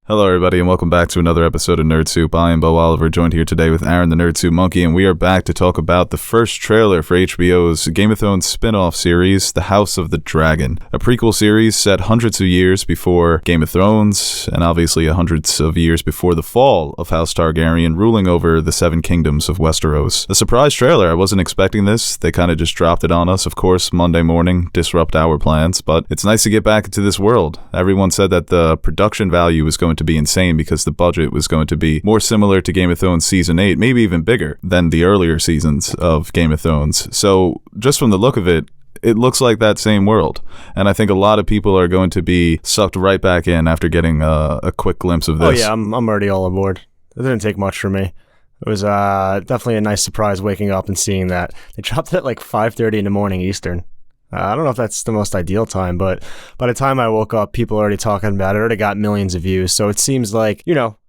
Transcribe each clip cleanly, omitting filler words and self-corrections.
Hello, everybody, and welcome back to another episode of Nerd Soup. I am Beau Oliver, joined here today with Aaron, the Nerd Soup Monkey, and we are back to talk about the first trailer for HBO's Game of Thrones spin-off series, The House of the Dragon, a prequel series set hundreds of years before Game of Thrones, and obviously hundreds of years before the fall of House Targaryen ruling over the Seven Kingdoms of Westeros. A surprise trailer. I wasn't expecting this. They kind of just dropped it on us, of course, Monday morning, disrupt our plans, but it's nice to get back into this world. Everyone said that the production value was going to be insane because the budget was going to be more similar to Game of Thrones Season 8, maybe even bigger than the earlier seasons of Game of Thrones. So just from the look of it, it looks like that same world. And I think a lot of people are going to be sucked right back in after getting a quick glimpse of this. Oh yeah, I'm already all aboard. It didn't take much for me. It was definitely a nice surprise waking up and seeing that. They dropped it at like 5:30 in the morning Eastern. I don't know if that's the most ideal time, but by the time I woke up, people were already talking about it. Already got millions of views. So it seems like,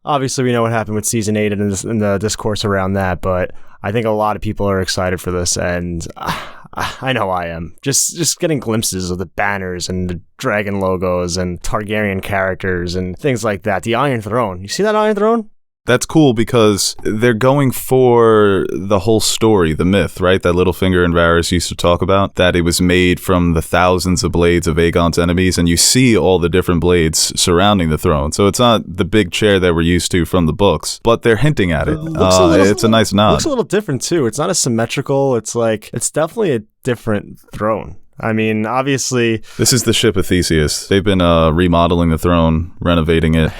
obviously we know what happened with Season 8 and the discourse around that, but I think a lot of people are excited for this, and I know I am. Just getting glimpses of the banners and the dragon logos and Targaryen characters and things like that. The Iron Throne. You see that Iron Throne? That's cool because they're going for the whole story, the myth, right? That Littlefinger and Varys used to talk about, that it was made from the thousands of blades of Aegon's enemies, and you see all the different blades surrounding the throne. So it's not the big chair that we're used to from the books, but they're hinting at it. It's a nice nod. It looks a little different too. It's not as symmetrical. It's definitely a different throne. I mean, obviously... This is the ship of Theseus. They've been remodeling the throne, renovating it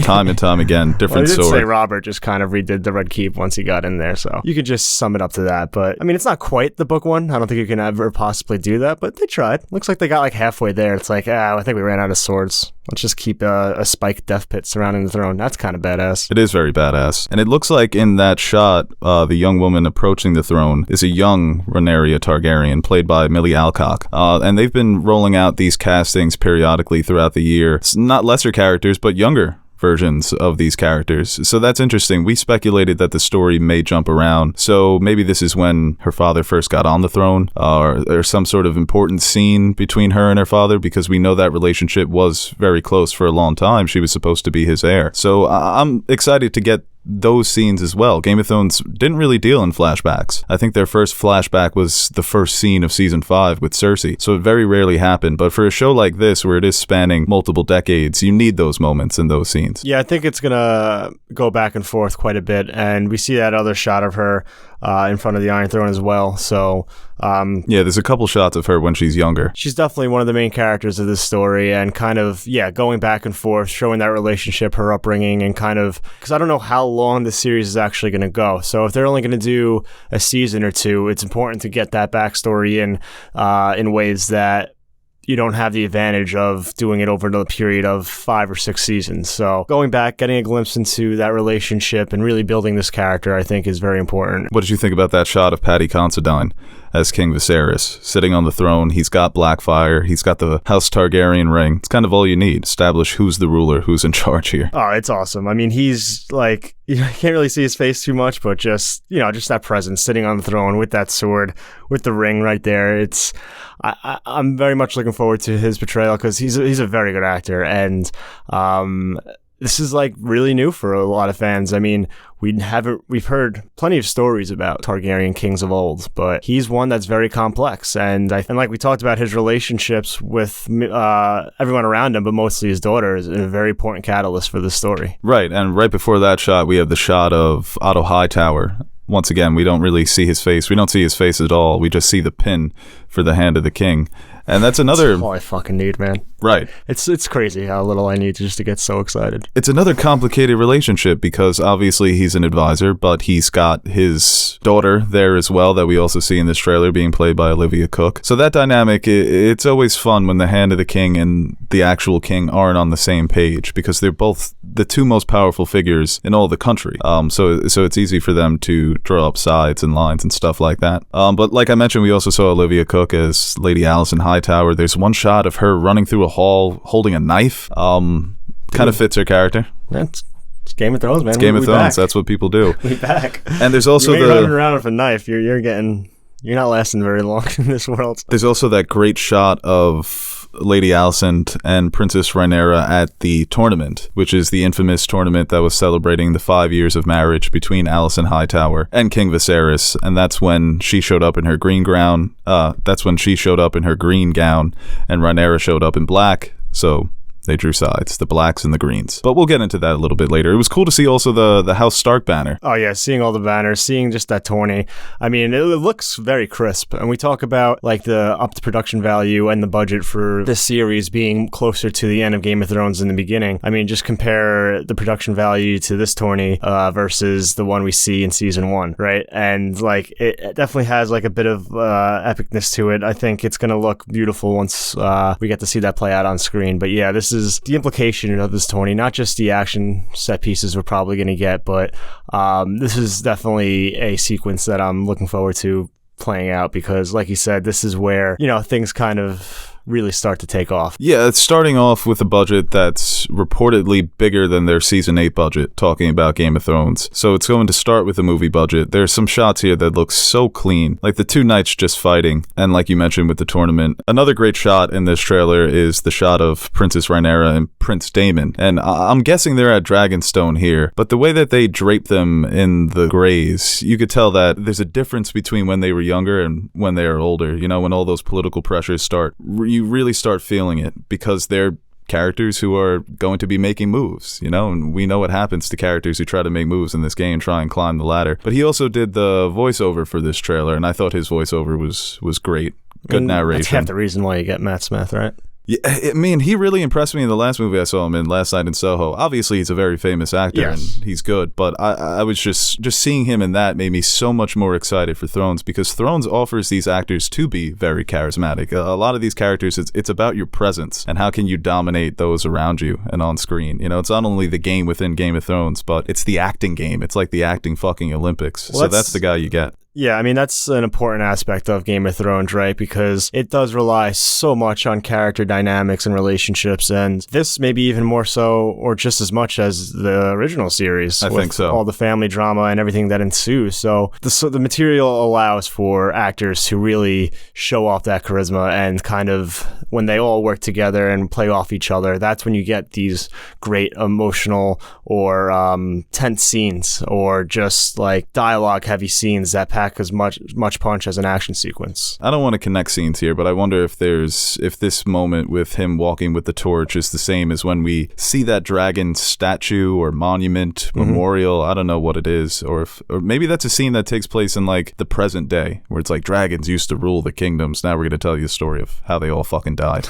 time and time again. Different sword. I did say Robert just kind of redid the Red Keep once he got in there, so you could just sum it up to that. But, I mean, it's not quite the book one. I don't think you can ever possibly do that, but they tried. Looks like they got like halfway there. It's like, I think we ran out of swords. Let's just keep a spiked death pit surrounding the throne. That's kind of badass. It is very badass. And it looks like in that shot, the young woman approaching the throne is a young Rhaenyra Targaryen, played by Millie Alcock. And they've been rolling out these castings periodically throughout the year. It's not lesser characters, but younger versions of these characters. So that's interesting. We speculated that the story may jump around. So maybe this is when her father first got on the throne, or some sort of important scene between her and her father, because we know that relationship was very close for a long time. She was supposed to be his heir. So I'm excited to get those scenes as well. Game of Thrones didn't really deal in flashbacks. I think their first flashback was the first scene of season 5 with Cersei, so it very rarely happened. But for a show like this, where it is spanning multiple decades, you need those moments and those scenes. Yeah, I think it's gonna go back and forth quite a bit, and we see that other shot of her in front of the Iron Throne as well. So yeah, there's a couple shots of her when she's younger. She's definitely one of the main characters of this story, and kind of, going back and forth, showing that relationship, her upbringing, and kind of, because I don't know how long the series is actually going to go. So if they're only going to do a season or two, it's important to get that backstory in ways that you don't have the advantage of doing it over the period of 5 or 6 seasons. So going back, getting a glimpse into that relationship and really building this character, I think is very important. What did you think about that shot of Paddy Considine as King Viserys, sitting on the throne? He's got Blackfire. He's got the House Targaryen ring. It's kind of all you need. Establish who's the ruler, who's in charge here. Oh, it's awesome. I mean, he's like, you can't really see his face too much, but just that presence, sitting on the throne with that sword, with the ring right there. I'm very much looking forward to his portrayal, because he's a very good actor, and this is like really new for a lot of fans. I mean, we've heard plenty of stories about Targaryen kings of old, but he's one that's very complex. And like we talked about, his relationships with everyone around him, but mostly his daughter, is a very important catalyst for the story. Right, and right before that shot, we have the shot of Otto Hightower. Once again, we don't really see his face. We don't see his face at all. We just see the pin for the hand of the king. And that's another... That's all I fucking need, man. Right. It's crazy how little I need just to get so excited. It's another complicated relationship, because obviously he's an advisor, but he's got his daughter there as well, that we also see in this trailer, being played by Olivia Cooke. So that dynamic, it's always fun when the hand of the king and the actual king aren't on the same page, because they're both the two most powerful figures in all the country. So it's easy for them to draw up sides and lines and stuff like that. But like I mentioned, we also saw Olivia Cooke as Lady Alicent Hightower. There's one shot of her running through a hall holding a knife. Kind of fits her character. It's Game of Thrones, man. It's Game of Thrones. That's what people do. We back. And there's also you're running around with a knife. You're not lasting very long in this world. There's also that great shot of Lady Alicent and Princess Rhaenyra at the tournament, which is the infamous tournament that was celebrating the 5 years of marriage between Alicent Hightower and King Viserys, and that's when she showed up in her green gown. That's when she showed up in her green gown, and Rhaenyra showed up in black. So they drew sides, the blacks and the greens. But we'll get into that a little bit later. It was cool to see also the House Stark banner. Oh yeah, seeing all the banners, seeing just that tourney. I mean, it looks very crisp. And we talk about like the upped production value and the budget for this series being closer to the end of Game of Thrones in the beginning. I mean, just compare the production value to this tourney versus the one we see in season 1, right? And like it definitely has like a bit of epicness to it. I think it's going to look beautiful once we get to see that play out on screen. But yeah, this is the implication of this tourney, not just the action set pieces we're probably going to get, but this is definitely a sequence that I'm looking forward to playing out because, like you said, this is where, you know, things kind of really start to take off. Yeah, it's starting off with a budget that's reportedly bigger than their season 8 budget, talking about Game of Thrones. So it's going to start with a movie budget. There's some shots here that look so clean, like the two knights just fighting, and like you mentioned with the tournament. Another great shot in this trailer is the shot of Princess Rhaenyra and Prince Daemon, and I'm guessing they're at Dragonstone here, but the way that they drape them in the grays, you could tell that there's a difference between when they were younger and when they are older. You know, when all those political pressures start, you really start feeling it because they're characters who are going to be making moves, you know, and we know what happens to characters who try to make moves in this game, try and climb the ladder. But he also did the voiceover for this trailer, and I thought his voiceover was great. Good narration. That's half the reason why you get Matt Smith, right? Yeah, I mean, he really impressed me in the last movie I saw him in, Last Night in Soho. Obviously, he's a very famous actor, yes, and he's good, but I was just seeing him in that made me so much more excited for Thrones, because Thrones offers these actors to be very charismatic. A lot of these characters, it's about your presence, and how can you dominate those around you and on screen. You know, it's not only the game within Game of Thrones, but it's the acting game. It's like the acting fucking Olympics. Well, so that's the guy you get. Yeah, I mean, that's an important aspect of Game of Thrones, right? Because it does rely so much on character dynamics and relationships, and this maybe even more so, or just as much as the original series. I think so. All the family drama and everything that ensues. So the material allows for actors to really show off that charisma, and kind of when they all work together and play off each other, that's when you get these great emotional or tense scenes, or just like dialogue-heavy scenes that pack as much punch as an action sequence. I don't want to connect scenes here, but I wonder if this moment with him walking with the torch is the same as when we see that dragon statue or monument, memorial. I don't know what it is, or maybe that's a scene that takes place in like the present day, where it's like dragons used to rule the kingdoms. Now we're going to tell you the story of how they all fucking died.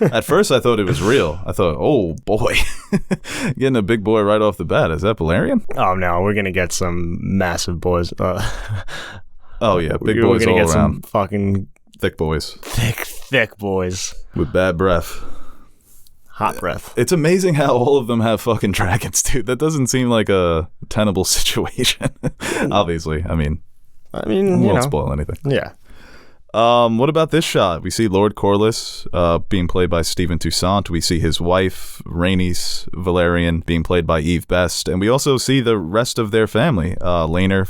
At first I thought it was real. I thought, oh boy, getting a big boy right off the bat. Is that Valerian? Oh no, we're going to get some massive boys. Oh yeah, big boys all around. Some fucking thick boys. Thick boys with bad breath. Hot breath. It's amazing how all of them have fucking dragons, dude. That doesn't seem like a tenable situation. Obviously, I mean, won't spoil anything. Yeah. What about this shot? We see Lord Corlys being played by Stephen Toussaint. We see his wife, Rhaenys Valerian, being played by Eve Best. And we also see the rest of their family. Laena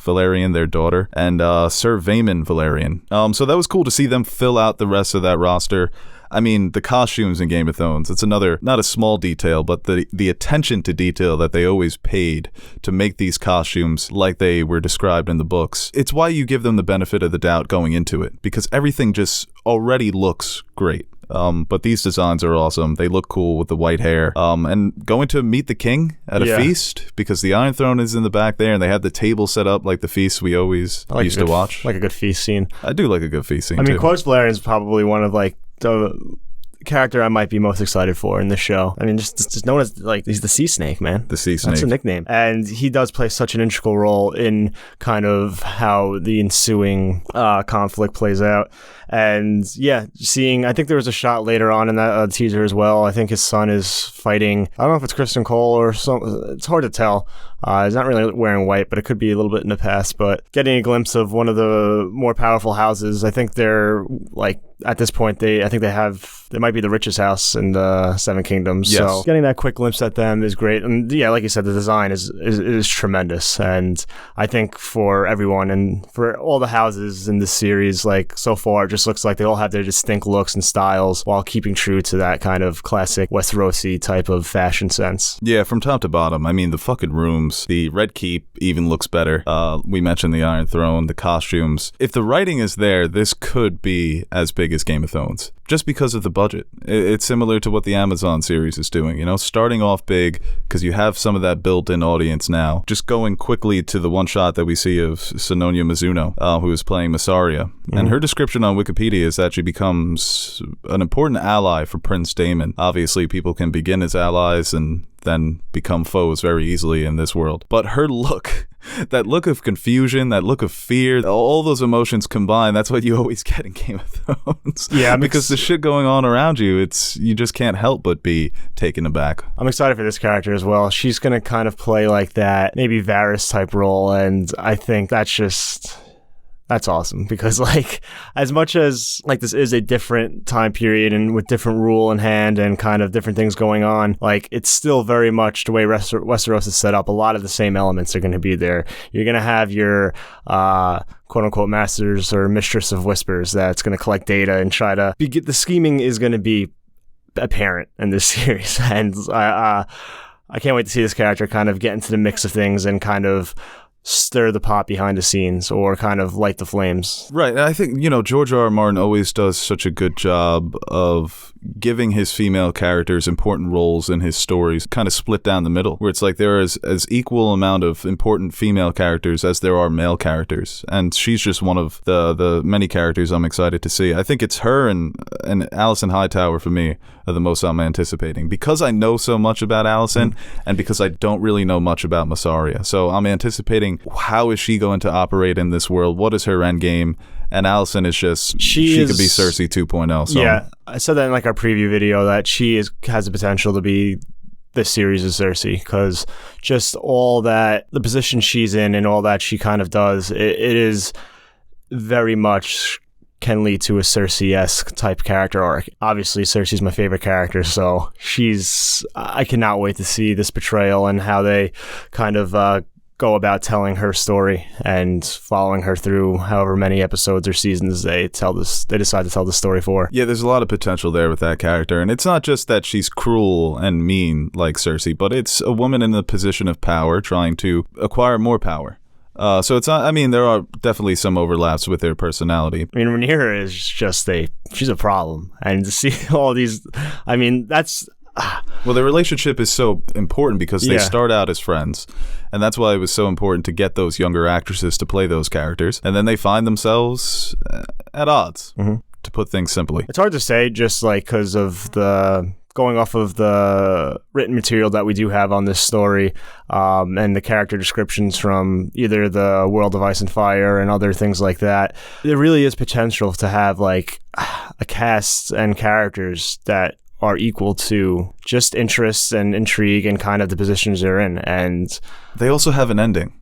Valerian, their daughter, and Sir Vaemon Valerian. So that was cool to see them fill out the rest of that roster. I mean, the costumes in Game of Thrones, it's another, not a small detail, but the attention to detail that they always paid to make these costumes like they were described in the books. It's why you give them the benefit of the doubt going into it, because everything just already looks great. But these designs are awesome. They look cool with the white hair. And going to meet the king at a feast, because the Iron Throne is in the back there, and they have the table set up like the feasts we always used to watch. Like a good feast scene. I do like a good feast scene, I mean, too. Corlys Valerian is probably one of like the character I might be most excited for in this show. I mean, just known as like, he's the Sea Snake, man. The Sea Snake. That's a nickname. And he does play such an integral role in kind of how the ensuing conflict plays out. And yeah, I think there was a shot later on in that teaser as well. I think his son is fighting, I don't know if it's Kristen Cole or something. It's hard to tell. He's not really wearing white, but it could be a little bit in the past. But getting a glimpse of one of the more powerful houses, I think they're like, at this point, they might be the richest house in the Seven Kingdoms. Yes. So getting that quick glimpse at them is great. And yeah, like you said, the design is tremendous. And I think for everyone and for all the houses in this series, like so far, just just looks like they all have their distinct looks and styles while keeping true to that kind of classic Westerosi type of fashion sense. Yeah, from top to bottom. I mean, the fucking rooms, the Red Keep even looks better. We mentioned the Iron Throne, the costumes. If the writing is there, this could be as big as Game of Thrones, just because of the budget. It's similar to what the Amazon series is doing, you know, starting off big because you have some of that built-in audience now. Just going quickly to the one shot that we see of Sononya Mizuno, who is playing Massaria. And her description on Wikipedia is that she becomes an important ally for Prince Daemon. Obviously, people can begin as allies and then become foes very easily in this world. But her look, that look of confusion, that look of fear, all those emotions combined, that's what you always get in Game of Thrones. Yeah, because the shit going on around you, you just can't help but be taken aback. I'm excited for this character as well. She's going to kind of play like that, maybe Varys type role, and I think that's awesome because, like, as much as, like, this is a different time period and with different rule in hand and kind of different things going on, like, it's still very much the way Westeros is set up. A lot of the same elements are going to be there. You're going to have your quote-unquote masters or mistress of whispers that's going to collect data and try to the scheming is going to be apparent in this series. And I can't wait to see this character kind of get into the mix of things and kind of stir the pot behind the scenes or kind of light the flames. Right. And I think, you know, George R. R. Martin always does such a good job of giving his female characters important roles in his stories, kind of split down the middle, where it's like there is as equal amount of important female characters as there are male characters. And she's just one of the many characters I'm excited to see. I think it's her and Alicent Hightower for me are the most I'm anticipating, because I know so much about Alicent and because I don't really know much about Massaria. So I'm anticipating, how is she going to operate in this world? What is her end game? And Alicent is just, she could be Cersei 2.0. So. Yeah, I said that in like our preview video that she has the potential to be this series of Cersei, because just all that, the position she's in and all that she kind of does, it is very much can lead to a Cersei-esque type character arc. Obviously, Cersei's my favorite character, so I cannot wait to see this portrayal and how they kind of go about telling her story and following her through however many episodes or seasons they decide to tell the story for. Yeah, there's a lot of potential there with that character, and it's not just that she's cruel and mean like Cersei, but it's a woman in a position of power trying to acquire more power. So it's not, I mean, there are definitely some overlaps with their personality. I mean, Rhaenyra is just she's a problem, and to see all these, I mean, that's... Well, their relationship is so important because they start out as friends, and that's why it was so important to get those younger actresses to play those characters, and then they find themselves at odds, to put things simply. It's hard to say, just like because of going off of the written material that we do have on this story, and the character descriptions from either the World of Ice and Fire and other things like that, there really is potential to have like a cast and characters that are equal to just interests and intrigue and kind of the positions they're in. And they also have an ending.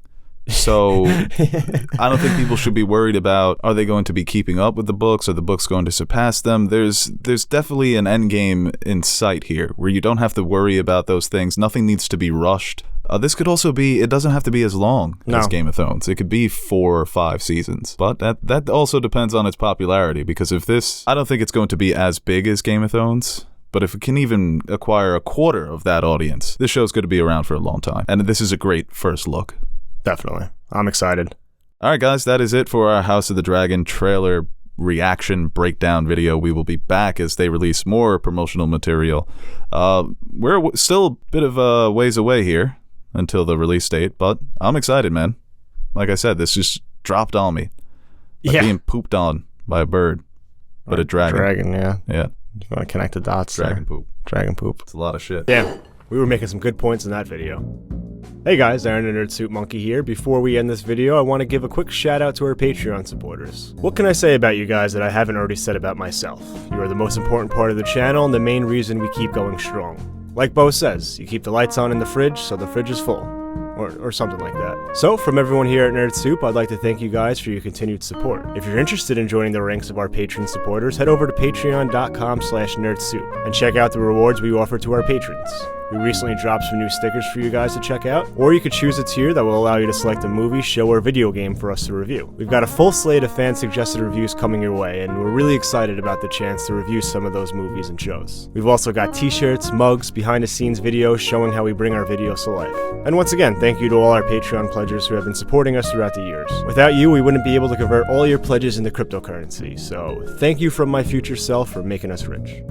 So I don't think people should be worried about, are they going to be keeping up with the books? Are the books going to surpass them? There's definitely an end game in sight here where you don't have to worry about those things. Nothing needs to be rushed. This could also be, it doesn't have to be as long as Game of Thrones. It could be 4 or 5 seasons. But that also depends on its popularity, because I don't think it's going to be as big as Game of Thrones. But if it can even acquire a quarter of that audience, this show's going to be around for a long time. And this is a great first look. Definitely. I'm excited. All right, guys, that is it for our House of the Dragon trailer reaction breakdown video. We will be back as they release more promotional material. We're still a bit of a ways away here until the release date, but I'm excited, man. Like I said, this just dropped on me. Like being pooped on by a bird, but a dragon. Dragon, yeah. Yeah. You want to connect the dots Dragon there. poop. Dragon poop. It's a lot of shit. Damn. We were making some good points in that video. Hey guys, Aaron the Nerd Suit Monkey here. Before we end this video, I want to give a quick shout out to our Patreon supporters. What can I say about you guys that I haven't already said about myself? You are the most important part of the channel and the main reason we keep going strong. Like Beau says, you keep the lights on in the fridge so the fridge is full. Or something like that. So, from everyone here at Nerd Soup, I'd like to thank you guys for your continued support. If you're interested in joining the ranks of our patron supporters, head over to patreon.com/nerdsoup and check out the rewards we offer to our patrons. We recently dropped some new stickers for you guys to check out, or you could choose a tier that will allow you to select a movie, show, or video game for us to review. We've got a full slate of fan-suggested reviews coming your way, and we're really excited about the chance to review some of those movies and shows. We've also got t-shirts, mugs, behind-the-scenes videos showing how we bring our videos to life. And once again, thank you to all our Patreon pledgers who have been supporting us throughout the years. Without you, we wouldn't be able to convert all your pledges into cryptocurrency, so thank you from my future self for making us rich.